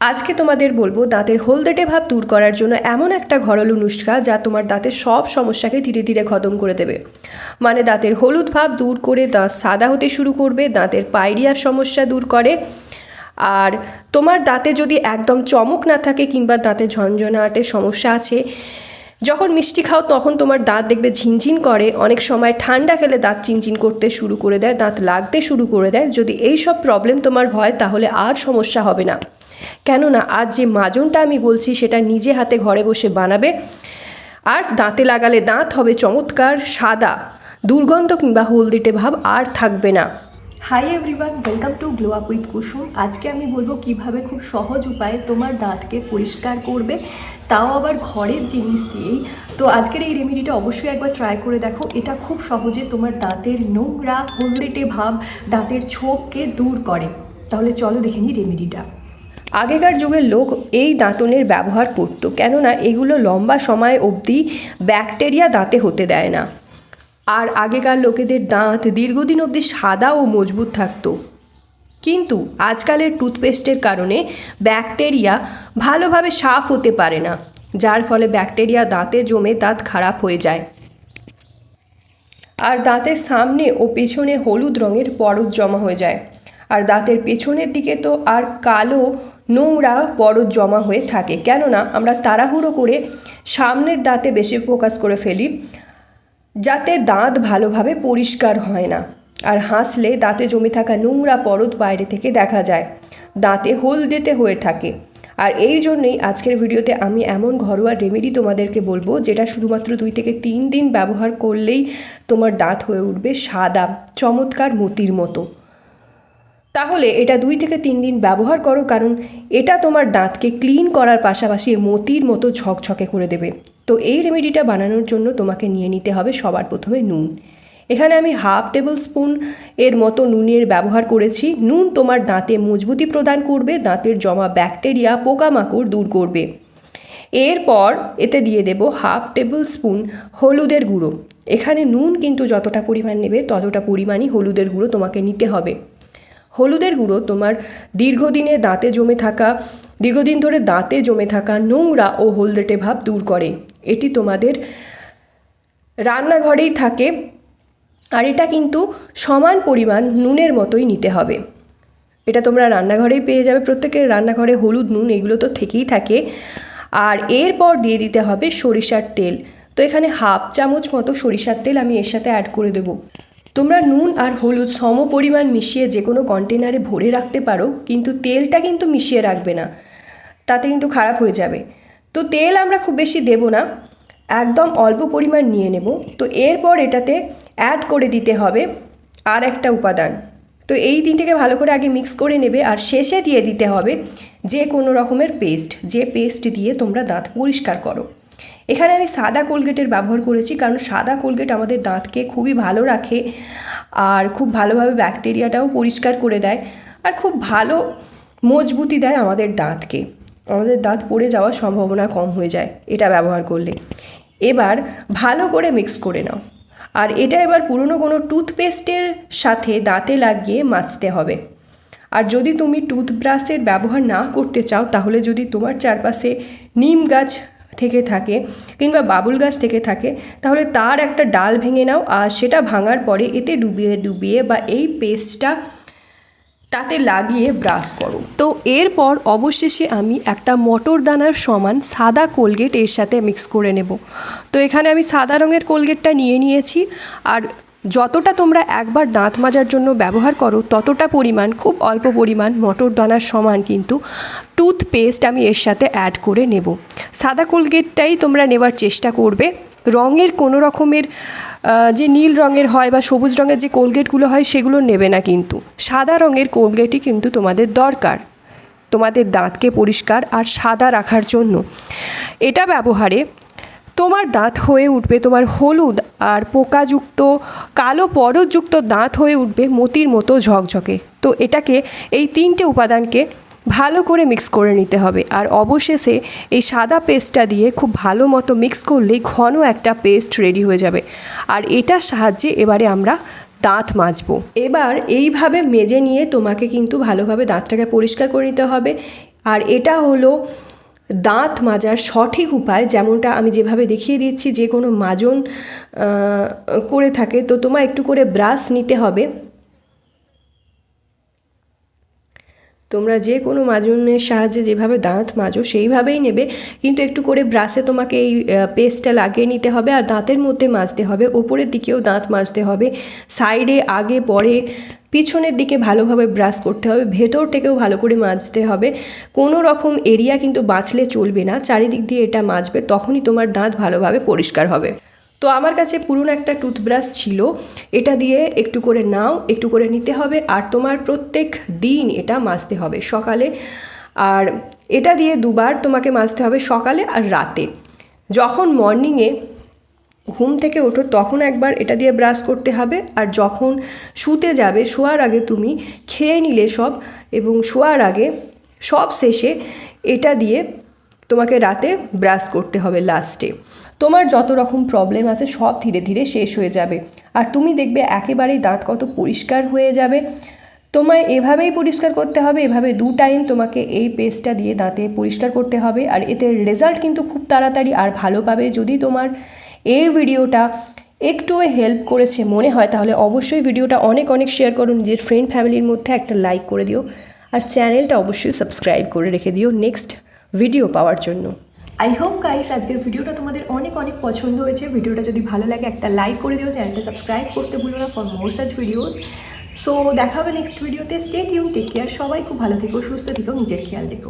আজকে তোমাদের বলবো দাঁতের হলদেটে ভাব দূর করার জন্য এমন একটা ঘরোয়া নুস্খা যা তোমার দাঁতের সব সমস্যাকে ধীরে ধীরে খতম করে দেবে। মানে দাঁতের হলুদ ভাব দূর করে দাঁত সাদা হতে শুরু করবে, দাঁতের পাইরিয়ার সমস্যা দূর করে। আর তোমার দাঁতে যদি একদম চমক না থাকে কিংবা দাঁতে ঝনঝনাটের সমস্যা আছে, যখন মিষ্টি খাও তখন তোমার দাঁত দেখবে ঝিনঝিন করে, অনেক সময় ঠান্ডা খেলে দাঁত চিনচিন করতে শুরু করে দেয়, দাঁত লাগতে শুরু করে দেয়, যদি এই সব প্রবলেম তোমার হয় তাহলে আর সমস্যা হবে না। কেননা আজ যে মাজনটা আমি বলছি সেটা নিজে হাতে ঘরে বসে বানাবে, আর দাঁতে লাগালে দাঁত হবে চমৎকার সাদা, দুর্গন্ধ কিংবা হলদেটে ভাব আর থাকবে না। Hi everyone, welcome to glow up with Kusum. আজকে আমি বলবো কিভাবে খুব সহজ উপায়ে তোমার দাঁতকে পরিষ্কার করবে, তাও আবার ঘরের জিনিস দিয়েই। তো আজকের এই রেমেডিটা অবশ্যই একবার ট্রাই করে দেখো। এটা খুব সহজে তোমার দাঁতের নোংরা হলদেটে ভাব, দাঁতের ছোপকে দূর করে। তাহলে চলো দেখে নিই রেমেডিটা। আগেকার যুগের লোক এই দাঁতনের ব্যবহার করতো, কেননা এগুলো লম্বা সময় অবধি ব্যাকটেরিয়া দাঁতে হতে দেয় না। আর আগেকার লোকেদের দাঁত দীর্ঘদিন অবধি সাদা ও মজবুত থাকতো। কিন্তু আজকালের টুথপেস্টের কারণে ব্যাকটেরিয়া ভালোভাবে সাফ হতে পারে না, যার ফলে ব্যাকটেরিয়া দাঁতে জমে দাঁত খারাপ হয়ে যায়। আর দাঁতের সামনে ও পেছনে হলুদ রঙের পরত জমা হয়ে যায়। আর দাঁতের পেছনের দিকে তো আর কালো নোংরা পরত জমা হয়ে থাকে, কেননা আমরা তাড়াহুড়ো করে সামনের দাঁতে বেশি ফোকাস করে ফেলি, যাতে দাঁত ভালোভাবে পরিষ্কার হয় না। আর হাসলে দাঁতে জমে থাকা নোংরা পরত বাইরে থেকে দেখা যায়, দাঁতে হলদেটে হয়ে থাকে। আর এই জন্যই আজকের ভিডিওতে আমি এমন ঘরোয়া রেমেডি তোমাদেরকে বলবো, যেটা শুধুমাত্র 2 থেকে 3 দিন ব্যবহার করলেই তোমার দাঁত হয়ে উঠবে সাদা চমৎকার মতির মতো। তাহলে এটা 2 থেকে 3 দিন ব্যবহার করো, কারণ এটা তোমার দাঁতকে ক্লিন করার পাশাপাশি মতির মতো ঝকঝকে করে দেবে। তো এই রেমেডিটা বানানোর জন্য তোমাকে নিয়ে নিতে হবে সবার প্রথমে নুন। এখানে আমি 1/2 টেবিল স্পুন এর মতো নুনের ব্যবহার করেছি। নুন তোমার দাঁতে মজবুতি প্রদান করবে, দাঁতের জমা ব্যাকটেরিয়া পোকামাকড় দূর করবে। এরপর এতে দিয়ে দেব 1/2 টেবিল স্পুন হলুদের গুঁড়ো। এখানে নুন কিন্তু যতটা পরিমাণ নেবে ততটা পরিমাণই হলুদের গুঁড়ো তোমাকে নিতে হবে। হলুদের গুঁড়ো তোমার দীর্ঘদিন ধরে দাঁতে জমে থাকা নোংরা ও হলদেটে ভাব দূর করে। এটি তোমাদের রান্নাঘরেই থাকে, আর এটা কিন্তু সমান পরিমাণ নুনের মতোই নিতে হবে। এটা তোমরা রান্নাঘরেই পেয়ে যাবে, প্রত্যেকের রান্নাঘরে হলুদ নুন এগুলো তো থেকেই থাকে। আর এরপর দিয়ে দিতে হবে সরিষার তেল। তো এখানে 1/2 চামচ মতো সরিষার তেল আমি এর সাথে অ্যাড করে দেবো। তোমরা নুন আর হলুদ সম পরিমাণ মিশিয়ে যে কোনো কন্টেনারে ভরে রাখতে পারো, কিন্তু তেলটা কিন্তু মিশিয়ে রাখবে না, তাতে কিন্তু খারাপ হয়ে যাবে। তো তেল আমরা খুব বেশি দেব না, একদম অল্প পরিমাণ নিয়ে নেব। তো এরপর এটাতে অ্যাড করে দিতে হবে আর একটা উপাদান। তো এই তিনটেকে ভালো করে আগে মিক্স করে নেবে, আর শেষে দিয়ে দিতে হবে যে কোনো রকমের পেস্ট, যে পেস্ট দিয়ে তোমরা দাঁত পরিষ্কার করো। এখানে আমি সাদা কোলগেটের ব্যবহার করেছি, কারণ সাদা কোলগেট আমাদের দাঁতকে খুবই ভালো রাখে, আর খুব ভালোভাবে ব্যাকটেরিয়াটাও পরিষ্কার করে দেয়, আর খুব ভালো মজবুতি দেয় আমাদের দাঁতকে। আমাদের দাঁত পড়ে যাওয়ার সম্ভাবনা কম হয়ে যায় এটা ব্যবহার করলে। এবার ভালো করে মিক্স করে নাও, আর এটা এবার পুরনো কোনো টুথপেস্টের সাথে দাঁতে লাগিয়ে মাজতে হবে। আর যদি তুমি টুথব্রাশের ব্যবহার না করতে চাও, তাহলে যদি তোমার চারপাশে নিম গাছ থেকে থাকে কিংবা বাবুল গাছ থেকে থাকে, তাহলে তার একটা ডাল ভেঙে নাও, আর সেটা ভাঙার পরে এতে ডুবিয়ে বা এই পেস্টটা তাতে লাগিয়ে ব্রাশ করো। তো এরপর অবশেষে আমি একটা মটর দানার সমান সাদা কোলগেট এর সাথে মিক্স করে নেব। তো এখানে আমি সাদা রঙের কোলগেটটা নিয়েছি, আর যতটা তোমরা একবার দাঁত মাজার জন্য ব্যবহার করো ততটা পরিমাণ, খুব অল্প পরিমাণ মটর দানার সমান কিন্তু টুথপেস্ট আমি এর সাথে অ্যাড করে নেব। সাদা কোলগেটটাই তোমরা নেওয়ার চেষ্টা করবে। রঙের কোনো রকমের যে নীল রঙের হয় বা সবুজ রঙের যে কোলগেটগুলো হয় সেগুলো নেবে না, কিন্তু সাদা রঙের কোলগেটই কিন্তু তোমাদের দরকার তোমাদের দাঁতকে পরিষ্কার আর সাদা রাখার জন্য। এটা ব্যবহারে তোমার দাঁত হয়ে উঠবে, তোমার হলুদ আর পোকাযুক্ত কালো পরতযুক্ত দাঁত হয়ে উঠবে মতির মতো ঝকঝকে। তো এটাকে, এই 3টে উপাদানকে ভালো করে মিক্স করে নিতে হবে। আর অবশেষে এই সাদা পেস্টটা দিয়ে খুব ভালো মতো মিক্স করলেই ঘন একটা পেস্ট রেডি হয়ে যাবে। আর এটার সাহায্যে এবারে আমরা দাঁত মাজবো। এবার এইভাবে মেজে নিয়ে তোমাকে কিন্তু ভালোভাবে দাঁতটাকে পরিষ্কার করে নিতে হবে। আর এটা হলো দাঁত মাজার সঠিক উপায়, যেমনটা আমি যেভাবে দেখিয়ে দিচ্ছি যে কোনো মাজন করে থাকে। তো তোমার একটু করে ব্রাশ নিতে হবে, তোমরা যে কোনো মাজনের সাহায্যে যেভাবে দাঁত মাজো সেইভাবেই নেবে, কিন্তু একটু করে ব্রাশে তোমাকে এই পেস্টটা লাগিয়ে নিতে হবে। আর দাঁতের মধ্যে মাজতে হবে, ওপরের দিকেও দাঁত মাজতে হবে, সাইডে, আগে, পরে, পিছনের দিকে ভালোভাবে ব্রাশ করতে হবে, ভেতর থেকেও ভালো করে মাজতে হবে। কোনো রকম এরিয়া কিন্তু বাঁচলে চলবে না, চারিদিক দিয়ে এটা মাজবে, তখনই তোমার দাঁত ভালোভাবে পরিষ্কার হবে। তো আমার কাছে পুরনো একটা টুথব্রাশ ছিল, এটা দিয়ে একটু করে নাও, একটু করে নিতে হবে। আর তোমার প্রত্যেক দিন এটা মাজতে হবে সকালে, আর এটা দিয়ে দুবার তোমাকে মাজতে হবে, সকালে আর রাতে। যখন মর্নিংয়ে ঘুম থেকে ওঠো তখন একবার এটা দিয়ে ব্রাশ করতে হবে, আর যখন শুতে যাবে, শোয়ার আগে তুমি খেয়ে নিলে সব, এবং শোয়ার আগে সব শেষে এটা দিয়ে তোমাকে রাতে ব্রাশ করতে হবে লাস্টে। তোমার যত রকম প্রবলেম আছে সব ধীরে ধীরে শেষ হয়ে যাবে, আর তুমি দেখবে একেবারেই দাঁত কত পরিষ্কার হয়ে যাবে। তোমায় এভাবেই পরিষ্কার করতে হবে, এভাবে 2 টাইম তোমাকে এই পেস্টটা দিয়ে দাঁতে পরিষ্কার করতে হবে, আর এতে রেজাল্ট কিন্তু খুব তাড়াতাড়ি আর ভালো পাবে। যদি তোমার এই ভিডিওটা একটুও হেল্প করেছে মনে হয়, তাহলে অবশ্যই ভিডিওটা অনেক অনেক শেয়ার করো, নিজের ফ্রেন্ড ফ্যামিলির মধ্যে একটা লাইক করে দিও, আর চ্যানেলটা অবশ্যই সাবস্ক্রাইব করে রেখে দিও নেক্সট ভিডিও পাওয়ার জন্য। আই হোপ গাইস আজকের ভিডিওটা তোমাদের অনেক অনেক পছন্দ হয়েছে। ভিডিওটা যদি ভালো লাগে একটা লাইক করে দিও, চ্যানেলটা সাবস্ক্রাইব করতে ভুলো না for more such videos. So দেখা হবে নেক্সট ভিডিওতে। স্টে টিউন, টেক কেয়ার, সবাই খুব ভালো থেকো, সুস্থ থেকো, নিজের খেয়াল রেখো।